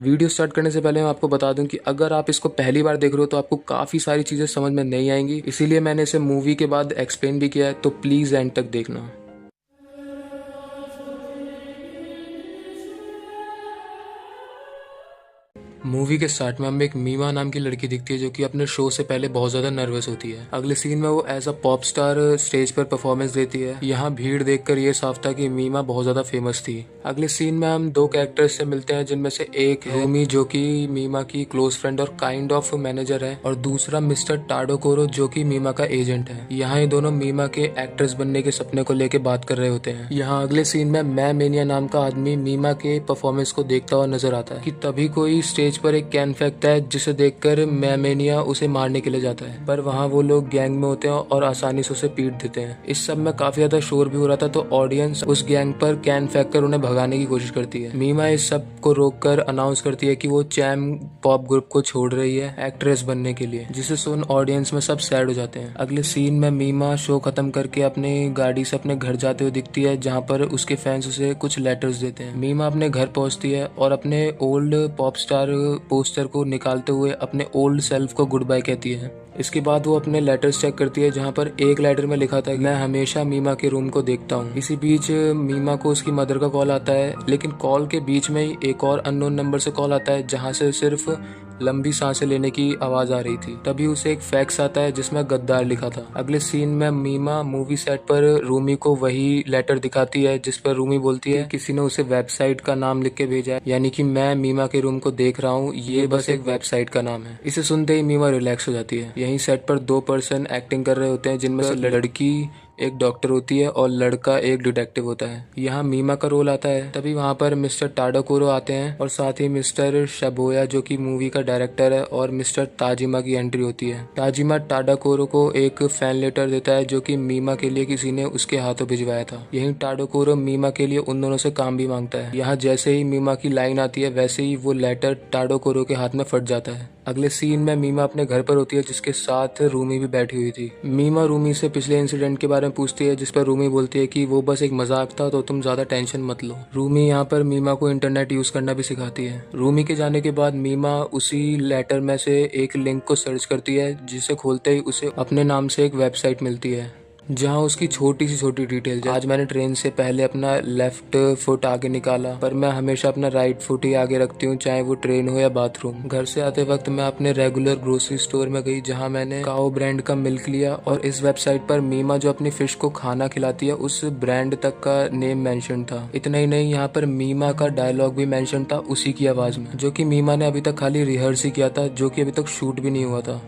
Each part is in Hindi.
वीडियो स्टार्ट करने से पहले मैं आपको बता दूं कि अगर आप इसको पहली बार देख रहे हो तो आपको काफ़ी सारी चीज़ें समझ में नहीं आएंगी, इसीलिए मैंने इसे मूवी के बाद एक्सप्लेन भी किया है, तो प्लीज़ एंड तक देखना। मूवी के स्टार्ट में हमें एक मीमा नाम की लड़की दिखती है जो कि अपने शो से पहले बहुत ज्यादा नर्वस होती है। अगले सीन में वो as a pop star stage पर परफॉर्मेंस देती है। यहाँ भीड़ देखकर ये साफ था कि मीमा बहुत ज्यादा फेमस थी। अगले सीन में हम दो कैरेक्टर्स से मिलते हैं, जिनमें से एक रूमी जो कि मीमा की क्लोज फ्रेंड और काइंड ऑफ मैनेजर है, और दूसरा मिस्टर टाडोकोरो जो कि मीमा का एजेंट है। यहाँ ये दोनों मीमा के एक्ट्रेस बनने के सपने को लेकर बात कर रहे होते हैं। यहाँ अगले सीन में मैनिया नाम का आदमी मीमा के परफॉर्मेंस को देखता हुआ नजर आता है कि तभी कोई स्टेज पर एक कैन फेंकता है, जिसे देखकर मैनिया उसे मारने के लिए जाता है, पर वहाँ वो लोग गैंग में होते हैं और आसानी से उसे पीट देते हैं। इस सब में काफी ज्यादा शोर भी हो रहा था, तो ऑडियंस उस गैंग पर कैन फेंक कर उन्हें भगाने की कोशिश करती है। मीमा इस सब को रोककर अनाउंस करती है कि वो चैम पॉप ग्रुप को छोड़ रही है एक्ट्रेस बनने के लिए, जिसे सुन ऑडियंस में सब सैड हो जाते हैं। अगले सीन में मीमा शो खत्म करके अपनी गाड़ी से अपने घर जाते हुए दिखती है, जहाँ पर उसके फैंस उसे कुछ लेटर्स देते हैं। मीमा अपने घर पहुंचती है और अपने ओल्ड पॉप स्टार पोस्टर को निकालते हुए अपने ओल्ड सेल्फ को गुड बाय कहती है। इसके बाद वो अपने लेटर्स चेक करती है, जहाँ पर एक लेटर में लिखा था, मैं हमेशा मीमा के रूम को देखता हूँ। इसी बीच मीमा को उसकी मदर का कॉल आता है, लेकिन कॉल के बीच में ही एक और अननोन नंबर से कॉल आता है, जहाँ से सिर्फ लंबी सांसें लेने की आवाज आ रही थी। तभी उसे एक फैक्स आता है जिसमें गद्दार लिखा था। अगले सीन में मीमा मूवी सेट पर रूमी को वही लेटर दिखाती है, जिस पर रूमी बोलती है किसी ने उसे वेबसाइट का नाम लिख के भेजा है, यानी कि मैं मीमा के रूम को देख रहा हूँ, ये बस एक वेबसाइट का नाम है। इसे सुनते ही मीमा रिलैक्स हो जाती है। यहीं सेट पर दो पर्सन एक्टिंग कर रहे होते हैं, जिनमें से लड़की एक डॉक्टर होती है और लड़का एक डिटेक्टिव होता है। यहाँ मीमा का रोल आता है। तभी वहाँ पर मिस्टर टाडाकोरो आते हैं और साथ ही मिस्टर शबोया जो कि मूवी का डायरेक्टर है, और मिस्टर ताजिमा की एंट्री होती है। ताजिमा टाडाकोरो को एक फैन लेटर देता है जो कि मीमा के लिए किसी ने उसके हाथों भिजवाया था। यहीं टाडाकोरो मीमा के लिए उन दोनों से काम भी मांगता है। यहाँ जैसे ही मीमा की लाइन आती है, वैसे ही वो लेटर टाडाकोरो के हाथ में फट जाता है। अगले सीन में मीमा अपने घर पर होती है, जिसके साथ रूमी भी बैठी हुई थी। मीमा रूमी से पिछले इंसिडेंट के बारे में पूछती है, जिस पर रूमी बोलती है कि वो बस एक मजाक था, तो तुम ज्यादा टेंशन मत लो। रूमी यहाँ पर मीमा को इंटरनेट यूज करना भी सिखाती है। रूमी के जाने के बाद मीमा उसी लेटर में से एक लिंक को सर्च करती है, जिसे खोलते ही उसे अपने नाम से एक वेबसाइट मिलती है, जहाँ उसकी छोटी सी छोटी डिटेल, आज मैंने ट्रेन से पहले अपना लेफ्ट फुट आगे निकाला, पर मैं हमेशा अपना राइट फुट ही आगे रखती हूँ, चाहे वो ट्रेन हो या बाथरूम। घर से आते वक्त मैं अपने रेगुलर ग्रोसरी स्टोर में गई, जहाँ मैंने काओ ब्रांड का मिल्क लिया, और इस वेबसाइट पर मीमा जो अपनी फिश को खाना खिलाती है, उस ब्रांड तक का नेम मेंशन था। इतना ही नहीं, यहाँ पर मीमा का डायलॉग भी मेंशन था उसी की आवाज में, जो कि मीमा ने अभी तक खाली रिहर्स ही किया था, जो कि अभी तक शूट भी नहीं हुआ था।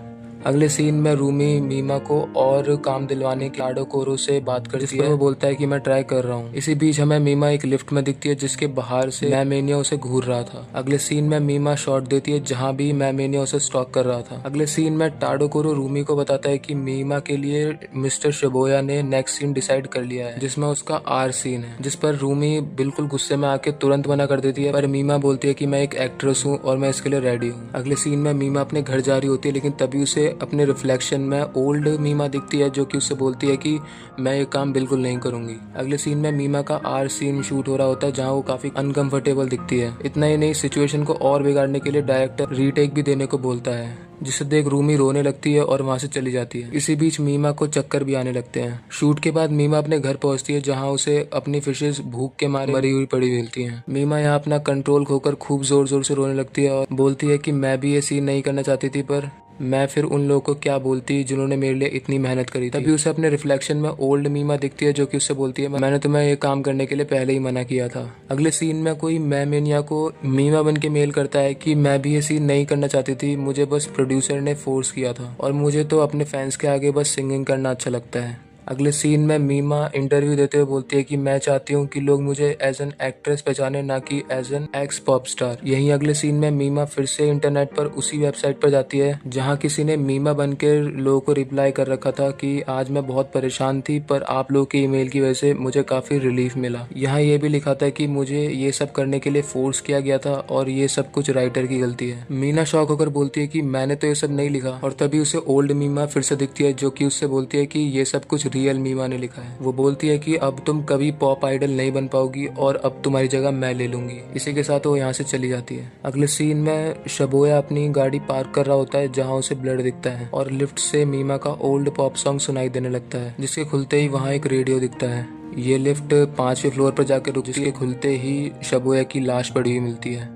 अगले सीन में रूमी मीमा को और काम दिलवाने के टाडाकोरो से बात करती है। वो बोलता है कि मैं ट्राई कर रहा हूँ। इसी बीच हमें मीमा एक लिफ्ट में दिखती है, जिसके बाहर से मैनिया उसे घूर रहा था। अगले सीन में मीमा शॉट देती है, जहाँ भी मैनिया उसे स्टॉक कर रहा था। अगले सीन में टाडाकोरो रूमी को बताता है कि मीमा के लिए मिस्टर शिबोया ने नेक्स्ट सीन डिसाइड कर लिया है, जिसमें उसका आर सीन है, जिस पर रूमी बिल्कुल गुस्से में आके तुरंत मना कर देती है, पर मीमा बोलती है कि मैं एक एक्ट्रेस हूँ और मैं इसके लिए रेडी हूँ। अगले सीन में मीमा अपने घर जा रही होती है, लेकिन तभी उसे अपने रिफ्लेक्शन में ओल्ड मीमा दिखती है, जो कि उससे बोलती है कि मैं ये काम बिल्कुल नहीं करूंगी। अगले सीन में मीमा का आर सीन शूट हो रहा होता है, जहाँ वो काफी अनकंफर्टेबल दिखती है। इतना ही नहीं, सिचुएशन को और बिगाड़ने के लिए डायरेक्टर रीटेक भी देने को बोलता है, जिसे देख रूमी रोने लगती है और वहाँ से चली जाती है। इसी बीच मीमा को चक्कर भी आने लगते हैं। शूट के बाद मीमा अपने घर पहुंचती है, जहाँ उसे अपनी फिशेस भूख के मारे मरी हुई पड़ी मिलती हैं। मीमा यहाँ अपना कंट्रोल खोकर खूब जोर जोर से रोने लगती है और बोलती है कि मैं भी ये सीन नहीं करना चाहती थी, पर मैं फिर उन लोगों को क्या बोलती जिन्होंने मेरे लिए इतनी मेहनत करी थी। तभी उसे अपने रिफ्लेक्शन में ओल्ड मीमा दिखती है, जो कि उससे बोलती है मैंने तुम्हें ये काम करने के लिए पहले ही मना किया था। अगले सीन में कोई मैनिया को मीमा बन के मेल करता है कि मैं भी ये सीन नहीं करना चाहती थी, मुझे बस प्रोड्यूसर ने फोर्स किया था, और मुझे तो अपने फैंस के आगे बस सिंगिंग करना अच्छा लगता है। अगले सीन में मीमा इंटरव्यू देते हुए बोलती है कि मैं चाहती हूँ कि लोग मुझे एज एन एक्ट्रेस पहचाने, ना कि as an ex pop star. यहीं अगले सीन में मीमा फिर से इंटरनेट पर उसी वेबसाइट पर जाती है, जहाँ किसी ने मीमा बनकर लोगों को रिप्लाई कर रखा था कि आज मैं बहुत परेशान थी, पर आप लोग के ईमेल की वजह से मुझे काफी रिलीफ मिला। यहाँ ये भी लिखा था कि मुझे ये सब करने के लिए फोर्स किया गया था और ये सब कुछ राइटर की गलती है। मीना शॉक होकर बोलती है कि मैंने तो ये सब नहीं लिखा, और तभी उसे ओल्ड मीमा फिर से दिखती है, जो कि उससे बोलती है कि ये सब कुछ रियल मीमा ने लिखा है। वो बोलती है कि अब तुम कभी पॉप आइडल नहीं बन पाओगी और अब तुम्हारी जगह मैं ले लूंगी। इसी के साथ वो यहाँ से चली जाती है। अगले सीन में शबोया अपनी गाड़ी पार्क कर रहा होता है जहाँ उसे ब्लड दिखता है और लिफ्ट से मीमा का ओल्ड पॉप सॉन्ग सुनाई देने लगता है, जिसके खुलते ही वहाँ एक रेडियो दिखता है। ये लिफ्ट 5वें फ्लोर पर जाकर रुकती है, जिसके खुलते ही शबोया की लाश पड़ी हुई मिलती है,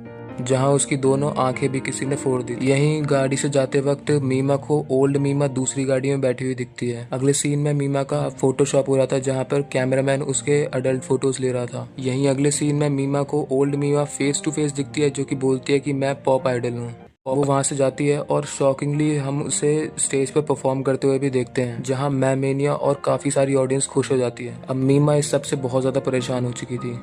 जहां उसकी दोनों आंखें भी किसी ने फोड़ दी। यहीं गाड़ी से जाते वक्त मीमा को ओल्ड मीमा दूसरी गाड़ी में बैठी हुई दिखती है। अगले सीन में मीमा का फोटोशॉप हो रहा था जहां पर कैमरामैन उसके अडल्ट फोटोज ले रहा था। यहीं अगले सीन में मीमा को ओल्ड मीमा फेस टू फेस दिखती है, जो कि बोलती है कि मैं पॉप आइडल हूँ। वो वहां से जाती है और शॉकिंगली हम उसे स्टेज पर परफॉर्म करते हुए भी देखते हैं, जहां मैमेनिया और काफी सारी ऑडियंस खुश हो जाती है। अब मीमा इस सब से बहुत ज्यादा परेशान हो चुकी थी।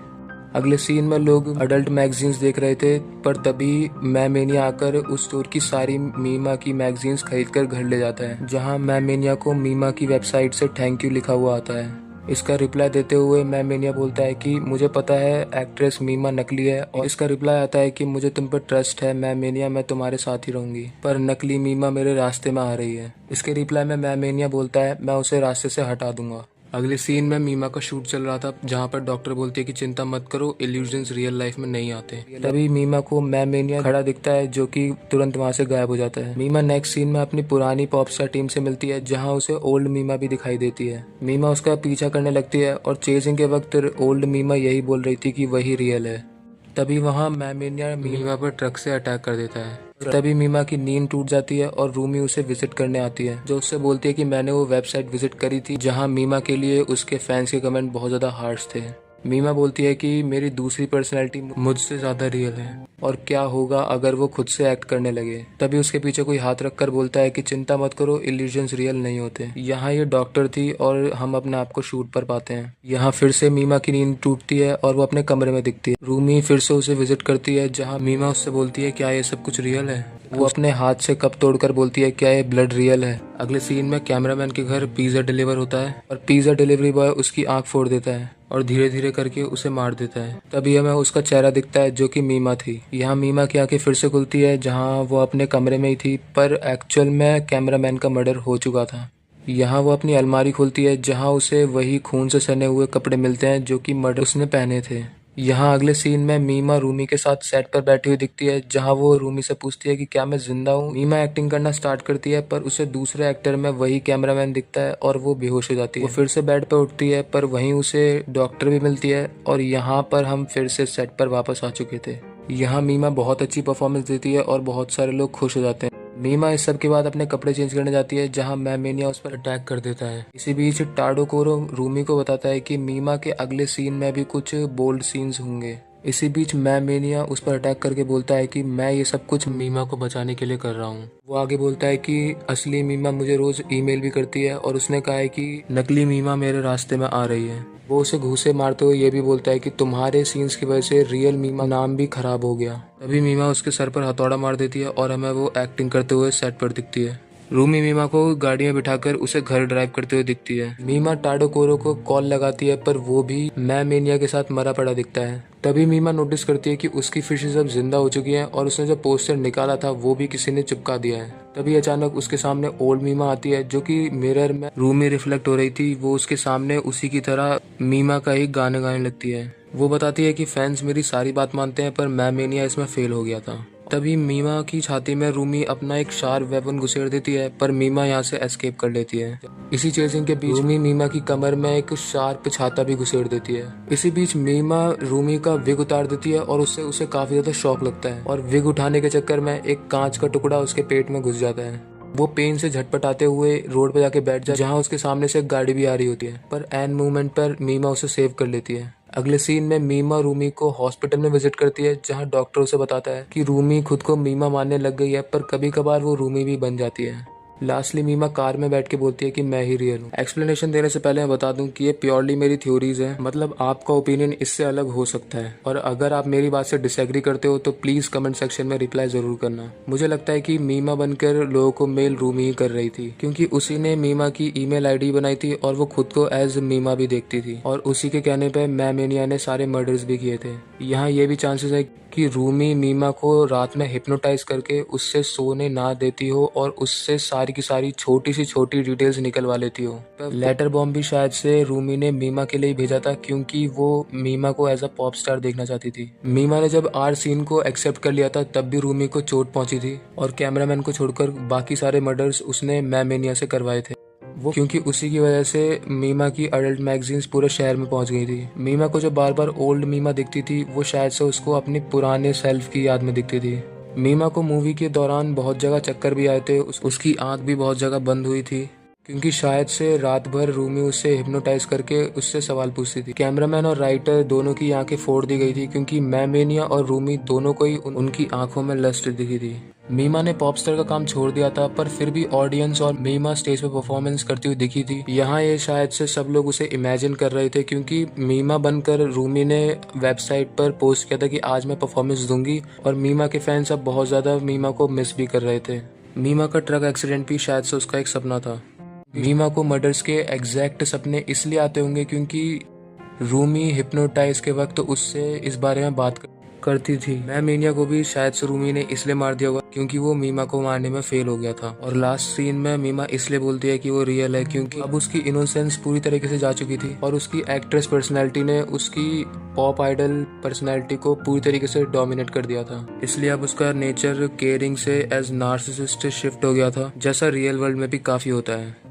अगले सीन में लोग अडल्ट मैगजीन्स देख रहे थे, पर तभी मैमेनिया आकर उस स्टोर की सारी मीमा की मैगजीन्स खरीद कर घर ले जाता है, जहां मैमेनिया को मीमा की वेबसाइट से थैंक यू लिखा हुआ आता है। इसका रिप्लाई देते हुए मैमेनिया बोलता है कि मुझे पता है एक्ट्रेस मीमा नकली है, और इसका रिप्लाई आता है कि मुझे तुम पर ट्रस्ट है मैमेनिया, मैं तुम्हारे साथ ही रहूंगी, पर नकली मीमा मेरे रास्ते में आ रही है। इसके रिप्लाई में मैमेनिया बोलता है मैं उसे रास्ते से हटा दूंगा। अगले सीन में मीमा का शूट चल रहा था, जहां पर डॉक्टर बोलती है कि चिंता मत करो, इल्यूजन्स रियल लाइफ में नहीं आते। तभी मीमा को मैमेनिया खड़ा दिखता है, जो कि तुरंत वहां से गायब हो जाता है। मीमा नेक्स्ट सीन में अपनी पुरानी पॉपस्टार टीम से मिलती है, जहां उसे ओल्ड मीमा भी दिखाई देती है। मीमा उसका पीछा करने लगती है और चेजिंग के वक्त ओल्ड मीमा यही बोल रही थी कि वही रियल है। तभी वहाँ मैमेनिया मीमा पर ट्रक से अटैक कर देता है। तभी मीमा की नींद टूट जाती है और रूमी उसे विजिट करने आती है, जो उससे बोलती है कि मैंने वो वेबसाइट विजिट करी थी जहाँ मीमा के लिए उसके फैंस के कमेंट बहुत ज्यादा हार्श थे। मीमा बोलती है कि मेरी दूसरी पर्सनैलिटी मुझसे ज्यादा रियल है और क्या होगा अगर वो खुद से एक्ट करने लगे। तभी उसके पीछे कोई हाथ रखकर बोलता है कि चिंता मत करो, इल्यूजन्स रियल नहीं होते। यहाँ ये डॉक्टर थी और हम अपने आप को शूट पर पाते हैं। यहाँ फिर से मीमा की नींद टूटती है और वो अपने कमरे में दिखती है। रूमी फिर से उसे विजिट करती है, जहाँ मीमा उससे बोलती है क्या ये सब कुछ रियल है। वो अपने हाथ से कप तोड़कर बोलती है क्या ये ब्लड रियल है। अगले सीन में कैमरामैन के घर पिज्जा डिलीवर होता है और पिज्जा डिलीवरी बॉय उसकी आंख फोड़ देता है और धीरे धीरे करके उसे मार देता है। तभी हमें उसका चेहरा दिखता है, जो कि मीमा थी। यहाँ मीमा की आंखें फिर से खुलती है, जहाँ वो अपने कमरे में ही थी, पर एक्चुअल में कैमरामैन का मर्डर हो चुका था। यहाँ वो अपनी अलमारी खोलती है, जहाँ उसे वही खून से सने हुए कपड़े मिलते हैं जो कि मर्डर उसने पहने थे। यहाँ अगले सीन में मीमा रूमी के साथ सेट पर बैठी हुई दिखती है, जहाँ वो रूमी से पूछती है कि क्या मैं जिंदा हूँ। मीमा एक्टिंग करना स्टार्ट करती है, पर उसे दूसरे एक्टर में वही कैमरामैन दिखता है और वो बेहोश हो जाती है। वो फिर से बेड पर उठती है, पर वहीं उसे डॉक्टर भी मिलती है और यहाँ पर हम फिर से सेट पर वापस आ चुके थे। यहाँ मीमा बहुत अच्छी परफॉर्मेंस देती है और बहुत सारे लोग खुश हो जाते हैं। मीमा इस सब के बाद अपने कपड़े चेंज करने जाती है, जहां मैमेनिया उस पर अटैक कर देता है। इसी बीच टाडोकोरो रूमी को बताता है कि मीमा के अगले सीन में भी कुछ बोल्ड सीन्स होंगे। इसी बीच मैमेनिया उस पर अटैक करके बोलता है कि मैं ये सब कुछ मीमा को बचाने के लिए कर रहा हूँ। वो आगे बोलता है कि असली मीमा मुझे रोज ईमेल भी करती है और उसने कहा है कि नकली मीमा मेरे रास्ते में आ रही है। वो उसे घूंसे मारते हुए ये भी बोलता है कि तुम्हारे सीन्स की वजह से रियल मीमा नाम भी खराब हो गया। तभी मीमा उसके सर पर हथौड़ा मार देती है और हमें वो एक्टिंग करते हुए सेट पर दिखती है। रूमी मीमा को गाड़ी में बिठाकर उसे घर ड्राइव करते हुए दिखती है। मीमा टाडोकोरो को कॉल लगाती है, पर वो भी मैमेनिया के साथ मरा पड़ा दिखता है। तभी मीमा नोटिस करती है कि उसकी फिशेज अब जिंदा हो चुकी हैं और उसने जो पोस्टर निकाला था वो भी किसी ने चिपका दिया है। तभी अचानक उसके सामने ओल्ड मीमा आती है, जो कि मिरर में रूमी रिफ्लेक्ट हो रही थी। वो उसके सामने उसी की तरह मीमा का ही गाने गाने लगती है। वो बताती है कि फैंस मेरी सारी बात मानते हैं, पर मैमेनिया इसमें फेल हो गया था। तभी मीमा की छाती में रूमी अपना एक शार्प वेपन घुसेड़ देती है, पर मीमा यहाँ से एस्केप कर लेती है। इसी चेजिंग के बीच रूमी मीमा की कमर में एक शार्प छाता भी घुसेड़ देती है। इसी बीच मीमा रूमी का विग उतार देती है और उससे उसे काफी ज्यादा शॉक लगता है और विग उठाने के चक्कर में एक कांच का टुकड़ा उसके पेट में घुस जाता है। वो पेन से झटपटाते हुए रोड पर जाके बैठ जाए, जहाँ उसके सामने से एक गाड़ी भी आ रही होती है, पर एन मूवमेंट पर मीमा उसे सेव कर लेती है। अगले सीन में मीमा रूमी को हॉस्पिटल में विजिट करती है, जहां डॉक्टर उसे बताता है कि रूमी खुद को मीमा मानने लग गई है, पर कभी कभार वो रूमी भी बन जाती है। लास्टली मीमा कार में बैठ के बोलती है कि मैं ही रियल हूँ। एक्सप्लेनेशन देने से पहले मैं बता दूं कि ये प्योरली मेरी थ्योरीज है, मतलब आपका ओपिनियन इससे अलग हो सकता है, और अगर आप मेरी बात से डिसएग्री करते हो तो प्लीज कमेंट सेक्शन में रिप्लाई जरूर करना। मुझे लगता है कि मीमा बनकर लोगों को मेल रूमी ही कर रही थी, क्योंकि उसी ने मीमा की ईमेल आईडी बनाई थी और वो खुद को एज मीमा भी देखती थी, और उसी के कहने पे मैमेनिया ने सारे मर्डर्स भी किए थे। यहाँ ये भी चांसेस है कि रूमी मीमा को रात में हिप्नोटाइज करके उससे सोने ना देती हो और उससे सारी सारी की सारी छोटी सी छोटी डिटेल्स निकलवा लेती हो। लेटर बॉम्ब भी शायद से रूमी ने मीमा के लिए भेजा था क्योंकि वो मीमा को एज अ पॉप स्टार देखना चाहती थी। मीमा ने जब आर सीन को एक्सेप्ट कर लिया था तब भी रूमी को चोट पहुंची थी और कैमरामैन को छोड़कर बाकी सारे मर्डर्स उसने मैमेनिया से करवाए थे। वो क्योंकि उसी की वजह से मीमा की अडल्ट मैगजीन्स पूरे शहर में पहुंच गई थी। मीमा को जो बार बार ओल्ड मीमा दिखती थी वो शायद से उसको अपनी पुराने सेल्फ की याद में दिखती थी। मीमा को मूवी के दौरान बहुत जगह चक्कर भी आए थे, उसकी आंख भी बहुत जगह बंद हुई थी क्योंकि शायद से रात भर रूमी उससे हिप्नोटाइज करके उससे सवाल पूछती थी। कैमरामैन और राइटर दोनों की आंखें फोड़ दी गई थी क्योंकि मैमेनिया और रूमी दोनों को ही उनकी आंखों में लस्ट दिखी थी। मीमा ने पॉपस्टार का काम छोड़ दिया था पर फिर भी ऑडियंस और मीमा स्टेज पर परफॉर्मेंस करती हुई दिखी थी। यहाँ ये शायद से सब लोग उसे इमेजिन कर रहे थे क्योंकि मीमा बनकर रूमी ने वेबसाइट पर पोस्ट किया था कि आज मैं परफॉर्मेंस दूंगी और मीमा के फैंस अब बहुत ज़्यादा मीमा को मिस भी कर रहे थे। मीमा का ट्रक एक्सीडेंट भी शायद से उसका एक सपना था। मीमा को मर्डर्स के एग्जैक्ट सपने इसलिए आते होंगे क्योंकि रूमी हिप्नोटाइज के वक्त उससे इस बारे में बात करती थी। मैमेनिया को भी शायद से रूमी ने इसलिए मार दिया होगा क्योंकि वो मीमा को मारने में फेल हो गया था। और लास्ट सीन में मीमा इसलिए बोलती है कि वो रियल है क्योंकि अब उसकी इनोसेंस पूरी तरीके से जा चुकी थी और उसकी एक्ट्रेस पर्सनैलिटी ने उसकी पॉप आइडल पर्सनैलिटी को पूरी तरीके से डोमिनेट कर दिया था। इसलिए अब उसका नेचर केयरिंग से एज नार्सिसिस्ट शिफ्ट हो गया था, जैसा रियल वर्ल्ड में भी काफी होता है।